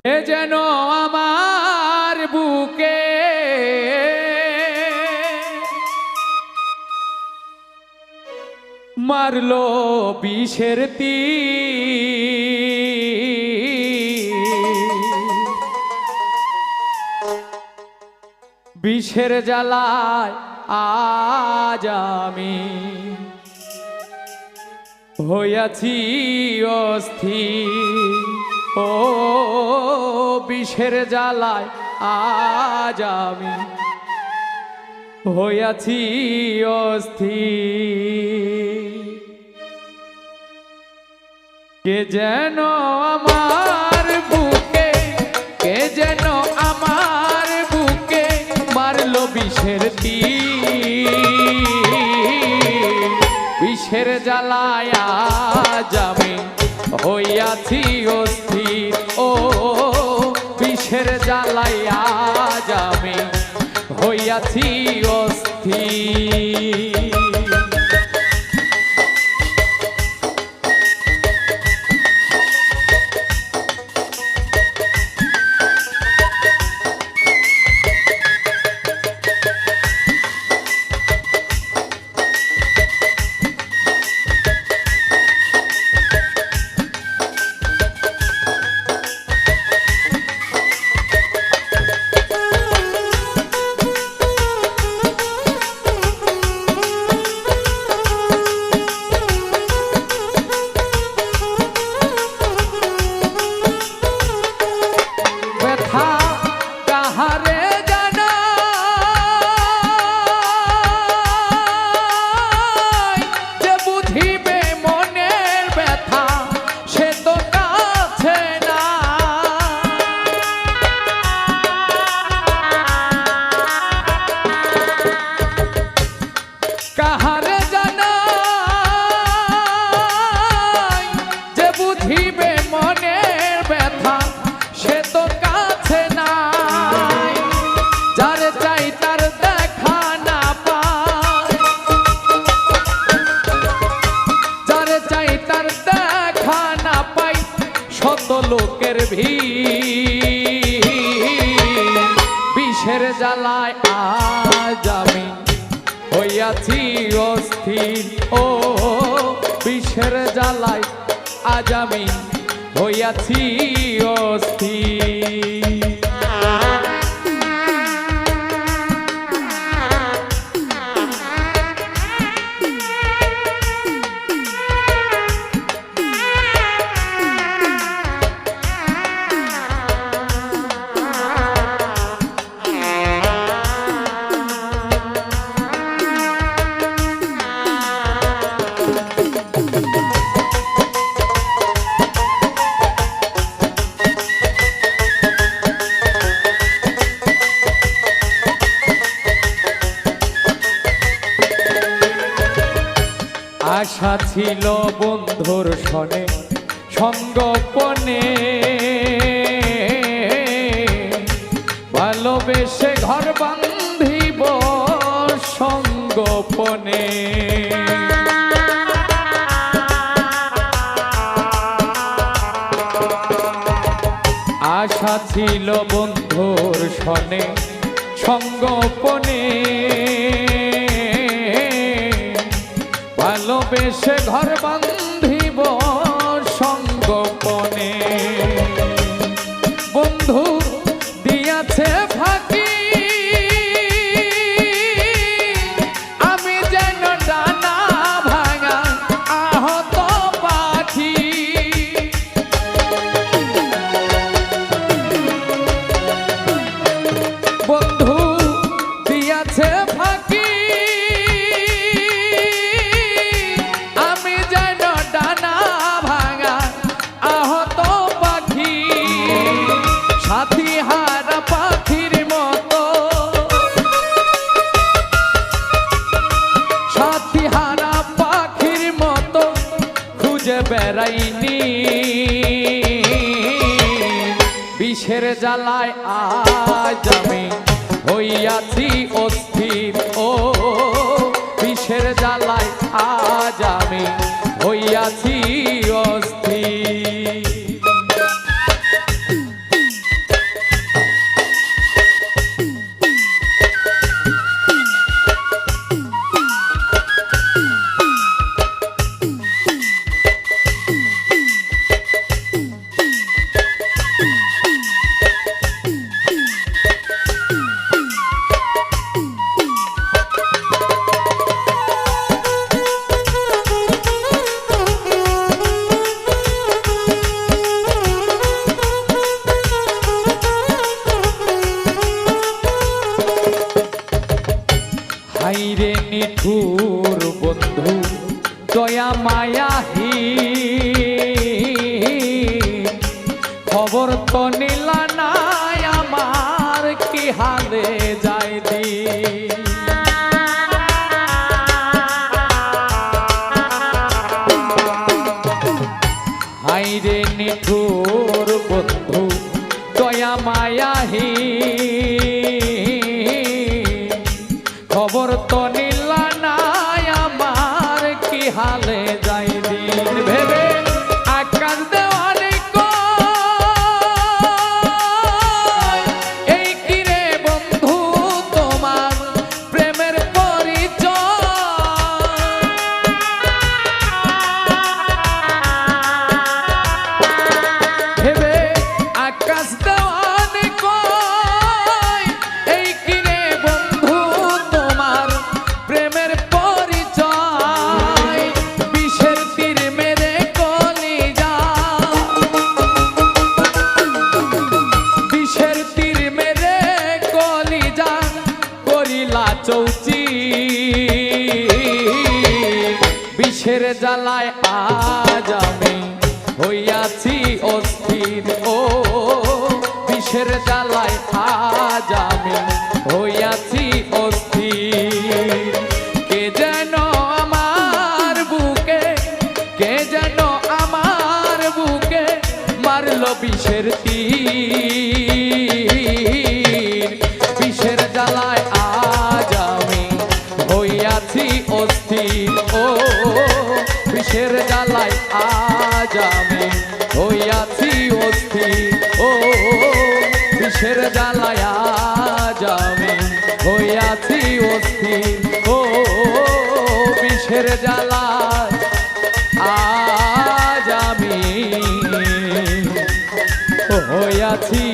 এ যেন আমার বুকে মারলো বিষের তীর, বিষের জ্বালায় আজ আমি হইয়াছি অস্থির। ও বিষের জ্বালায় আজ আমি হইয়াছি অস্থির। কে যেন আমার বুকে, কে যেন আমার বুকে মারলো বিষের তীর, বিষের জ্বালায় আজ আমি হইয়াছি অস্থির। ও বিষের জ্বালায় আজ আমি হইয়াছি অস্থির। লোকের ভিড়, বিষের জ্বালায় আজ আমি হইয়াছি অস্থির। ও বিষের জ্বালায় আজ আমি হইয়াছি অস্থির। আশা ছিল বন্ধুর সনে সঙ্গোপনে, ভালোবেসে ঘর বান্ধিব সঙ্গোপনে। আশা ছিল বন্ধুর সনে সঙ্গোপনে, ভালোবেসে ঘর বান্ধিব সঙ্গোপনে। বন্ধু দিয়াছে ফাঁকি, আমি যেন ডানা ভাঙা আহত পাখি। বন্ধু দিয়াছে ফাঁকি, সাথীহারা পাখির মতো, সাথীহারা পাখির মতো খুঁজে বেড়াইনি, বিষের জ্বালায় আজ আমি হইয়াছি অস্থির। ও বিষের জ্বালায় আজ আমি হইয়াছি অস্থির। খবর তো নিলা নাই আমার কি হালে যাই দিন। হাইরে নিঠুর বন্ধু দয়া মায়াহি খবর তো নিলা নাই আমার কি হালে যাই দিন। ভেবে আকাশ দেওয়ালে এই কিরে বন্ধু তোমার প্রেমের পরিচয়। ভেবে আকাশ দেওয়ালে এই কিরে বন্ধু তোমার প্রেমের পরিচয়। বিষের তীর মেরে কলিজা বিষের তীর মেরে কলিজা করিলা চৌচি। বিষের জ্বালায় আজ আমি হইয়াছি অস্থির ও বিষের জ্বালায় আজ আমি হইয়াছি অস্থির। কে যেন আমার বুকে কে যেন আমার বুকে মারলো বিষের তীর। বিষের জ্বালায় আজ আমি হইয়াছি অস্থির ও বিষের জ্বালায় আজ আমি হইয়াছি অস্থির ও বিষের জ্বালায় আজ আমি হইয়াছি অস্থির ও বিষের জ্বালায় আজ আমি হইয়াছি